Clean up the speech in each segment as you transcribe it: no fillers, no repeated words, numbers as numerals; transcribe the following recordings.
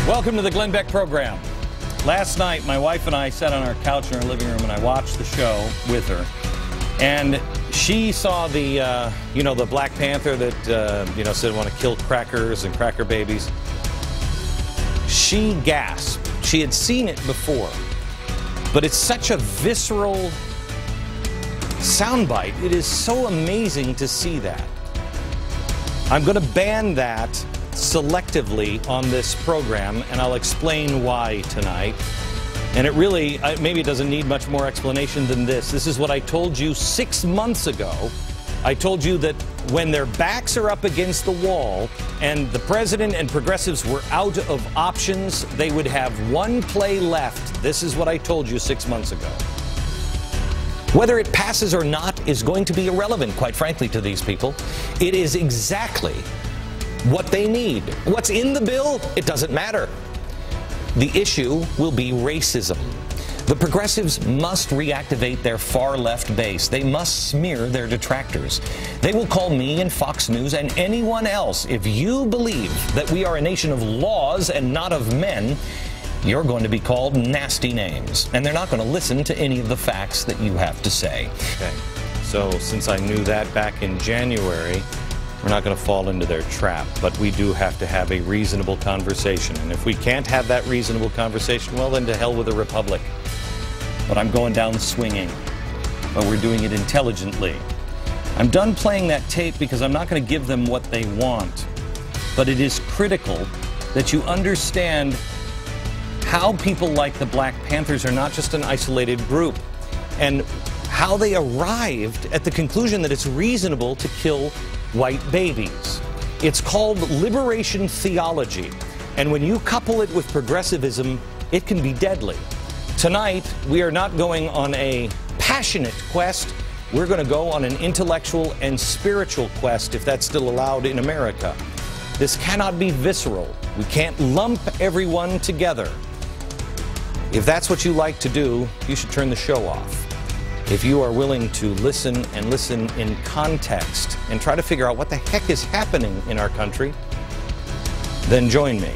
Welcome to the Glenn Beck program. Last night, my wife and I sat on our couch in our living room and I watched the show with her. And she saw the, the Black Panther that, said want to kill crackers and cracker babies. She gasped. She had seen it before. But it's such a visceral soundbite. It is so amazing to see that. I'm going to ban that selectively on this program, and I'll explain why tonight. And it really, maybe it doesn't need much more explanation than this. This is what I told you 6 months ago. I told you that when their backs are up against the wall and the president and progressives were out of options, they would have one play left. This is what I told you 6 months ago. Whether it passes or not is going to be irrelevant, quite frankly, to these people. It is exactly what they need. What's in the bill, it doesn't matter. The issue will be racism. The progressives must reactivate their far-left base. They must smear their detractors. They will call me and Fox News and anyone else. If you believe that we are a nation of laws and not of men, you're going to be called nasty names. And they're not going to listen to any of the facts that you have to say. Okay, so since I knew that back in January, we're not going to fall into their trap, but we do have to have a reasonable conversation. And if we can't have that reasonable conversation, well, then to hell with the republic. But I'm going down swinging. But we're doing it intelligently. I'm done playing that tape because I'm not going to give them what they want. But it is critical that you understand how people like the Black Panthers are not just an isolated group, and how they arrived at the conclusion that it's reasonable to kill white babies. It's called Liberation Theology, and when you couple it with progressivism, it can be deadly. Tonight, we are not going on a passionate quest. We're going to go on an intellectual and spiritual quest, if that's still allowed in America. This cannot be visceral. We can't lump everyone together. If that's what you like to do, you should turn the show off. If you are willing to listen and listen in context and try to figure out what the heck is happening in our country, then join me.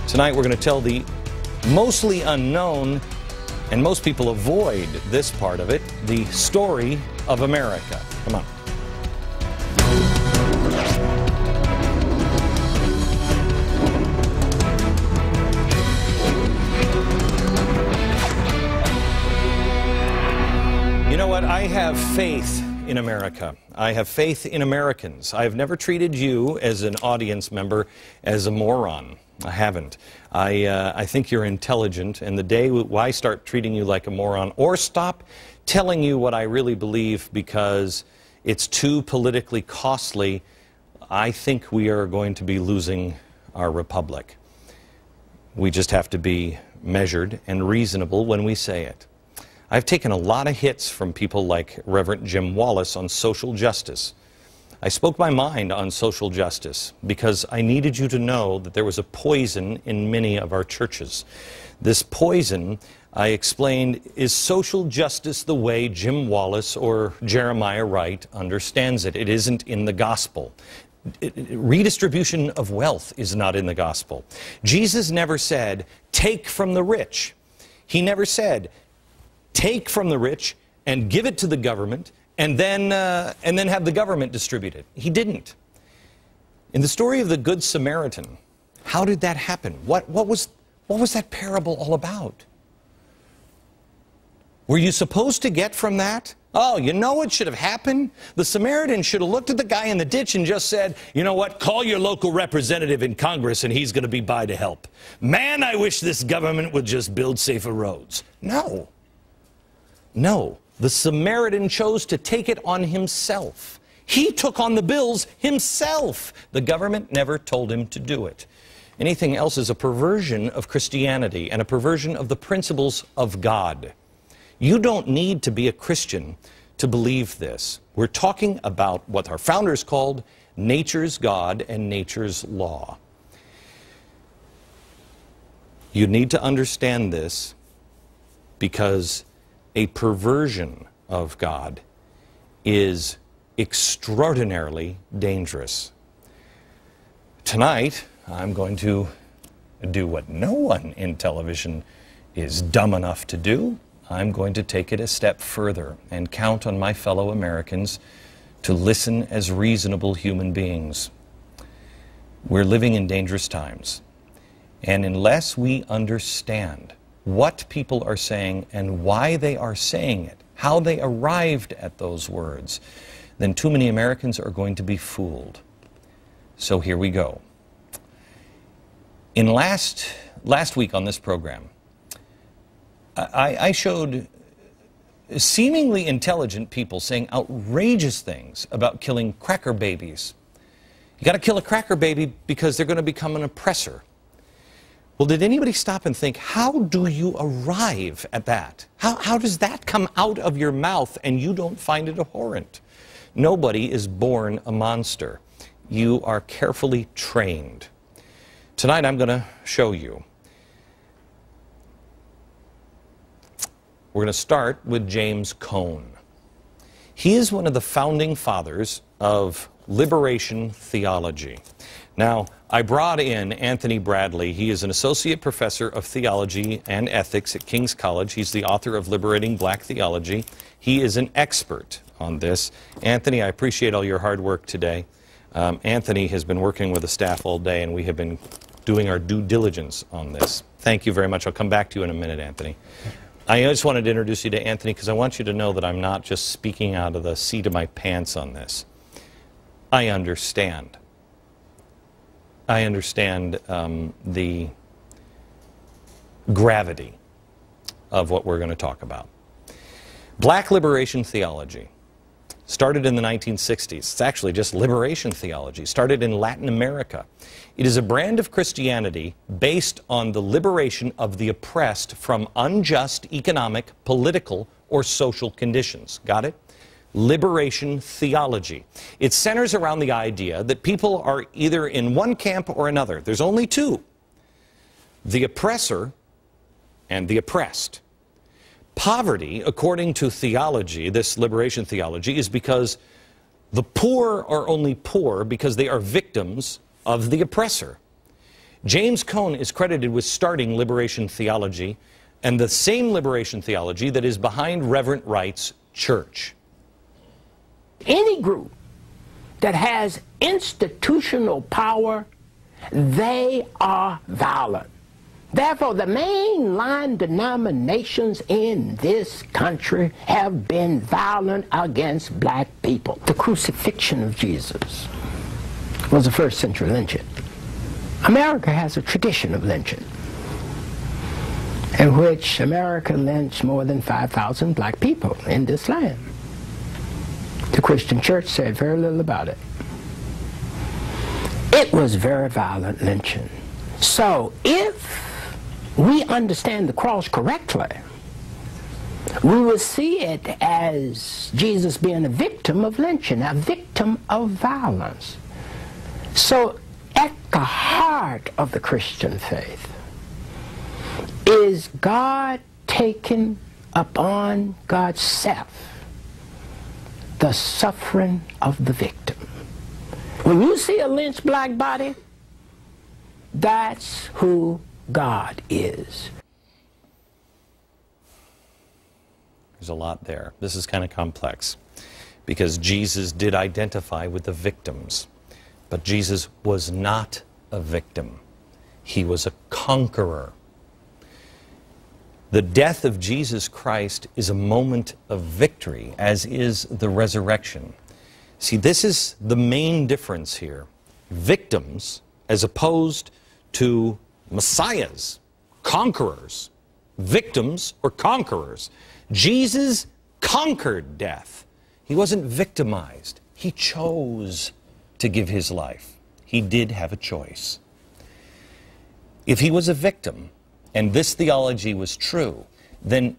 Tonight we're going to tell the mostly unknown, and most people avoid this part of it, the story of America. Come on. You know what? I have faith in America. I have faith in Americans. I have never treated you as an audience member as a moron. I haven't. I think you're intelligent, and the day I start treating you like a moron or stop telling you what I really believe because it's too politically costly, I think we are going to be losing our republic. We just have to be measured and reasonable when we say it. I've taken a lot of hits from people like Reverend Jim Wallace on social justice. I spoke my mind on social justice because I needed you to know that there was a poison in many of our churches. This poison, I explained, is social justice the way Jim Wallace or Jeremiah Wright understands it. It isn't in the gospel. Redistribution of wealth is not in the gospel. Jesus never said, take from the rich. He never said, take from the rich and give it to the government and then have the government distribute it. He didn't. In the story of the Good Samaritan, how did that happen? What was that parable all about? Were you supposed to get from that? Oh, you know what should have happened? The Samaritan should have looked at the guy in the ditch and just said, you know what, call your local representative in Congress and he's going to be by to help. Man, I wish this government would just build safer roads. No. No, the Samaritan chose to take it on himself. He took on the bills himself. The government never told him to do it. Anything else is a perversion of Christianity and a perversion of the principles of God. You don't need to be a Christian to believe this. We're talking about what our founders called nature's God and nature's law. You need to understand this because a perversion of God is extraordinarily dangerous. Tonight, I'm going to do what no one in television is dumb enough to do. I'm going to take it a step further and count on my fellow Americans to listen as reasonable human beings. We're living in dangerous times, and unless we understand what people are saying and why they are saying it, how they arrived at those words, then too many Americans are going to be fooled. So here we go. In last week on this program, I showed seemingly intelligent people saying outrageous things about killing cracker babies. You got to kill a cracker baby because they're going to become an oppressor. Well, did anybody stop and think, how do you arrive at that? How does that come out of your mouth and you don't find it abhorrent? Nobody is born a monster. You are carefully trained. Tonight I'm going to show you. We're going to start with James Cone. He is one of the founding fathers of Liberation Theology. Now, I brought in Anthony Bradley. He is an associate professor of theology and ethics at King's College. He's the author of Liberating Black Theology. He is an expert on this. Anthony, I appreciate all your hard work today. Anthony has been working with the staff all day, and we have been doing our due diligence on this. Thank you very much. I'll come back to you in a minute, Anthony. I just wanted to introduce you to Anthony because I want you to know that I'm not just speaking out of the seat of my pants on this. I understand. I understand the gravity of what we're going to talk about. Black liberation theology started in the 1960s. It's actually just liberation theology. Started in Latin America. It is a brand of Christianity based on the liberation of the oppressed from unjust economic, political, or social conditions. Got it? Liberation theology. It centers around the idea that people are either in one camp or another. There's only two: the oppressor and the oppressed. Poverty, according to theology, this liberation theology, is because the poor are only poor because they are victims of the oppressor. James Cone is credited with starting liberation theology, and the same liberation theology that is behind Reverend Wright's church. Any group that has institutional power, they are violent. Therefore, the mainline denominations in this country have been violent against black people. The crucifixion of Jesus was a first-century lynching. America has a tradition of lynching, in which America lynched more than 5,000 black people in this land. The Christian church said very little about it. It was very violent lynching. So if we understand the cross correctly, we will see it as Jesus being a victim of lynching, a victim of violence. So at the heart of the Christian faith is God taking upon God's self the suffering of the victim. When you see a lynched black body, that's who God is. There's a lot there. This is kind of complex because Jesus did identify with the victims, but Jesus was not a victim. He was a conqueror. The death of Jesus Christ is a moment of victory, as is the resurrection. See, this is the main difference here. Victims as opposed to messiahs, conquerors. Victims or conquerors. Jesus conquered death. He wasn't victimized. He chose to give his life. He did have a choice. If he was a victim, and this theology was true, then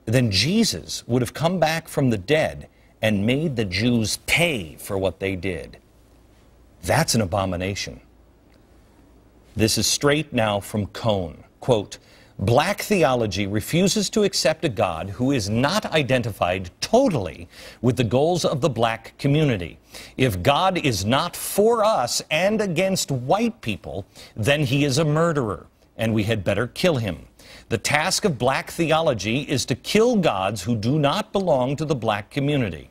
Jesus would have come back from the dead and made the Jews pay for what they did. That's an abomination. This is straight now from Cone. Quote, Black theology refuses to accept a God who is not identified totally with the goals of the black community. If God is not for us and against white people, then he is a murderer, and we had better kill him. The task of black theology is to kill gods who do not belong to the black community.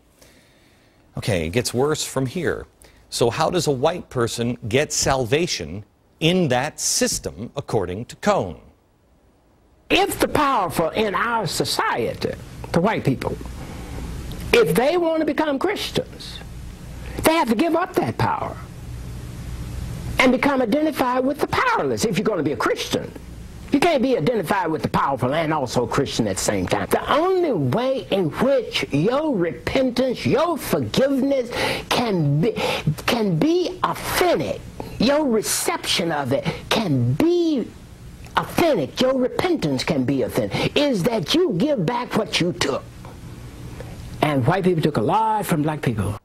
Okay, it gets worse from here. So how does a white person get salvation in that system, according to Cone? If the powerful in our society, the white people, if they want to become Christians, they have to give up that power and become identified with the powerless if you're going to be a Christian. You can't be identified with the powerful and also a Christian at the same time. The only way in which your repentance, your forgiveness can be authentic, your reception of it can be authentic, your repentance can be authentic, is that you give back what you took. And white people took a lot from black people.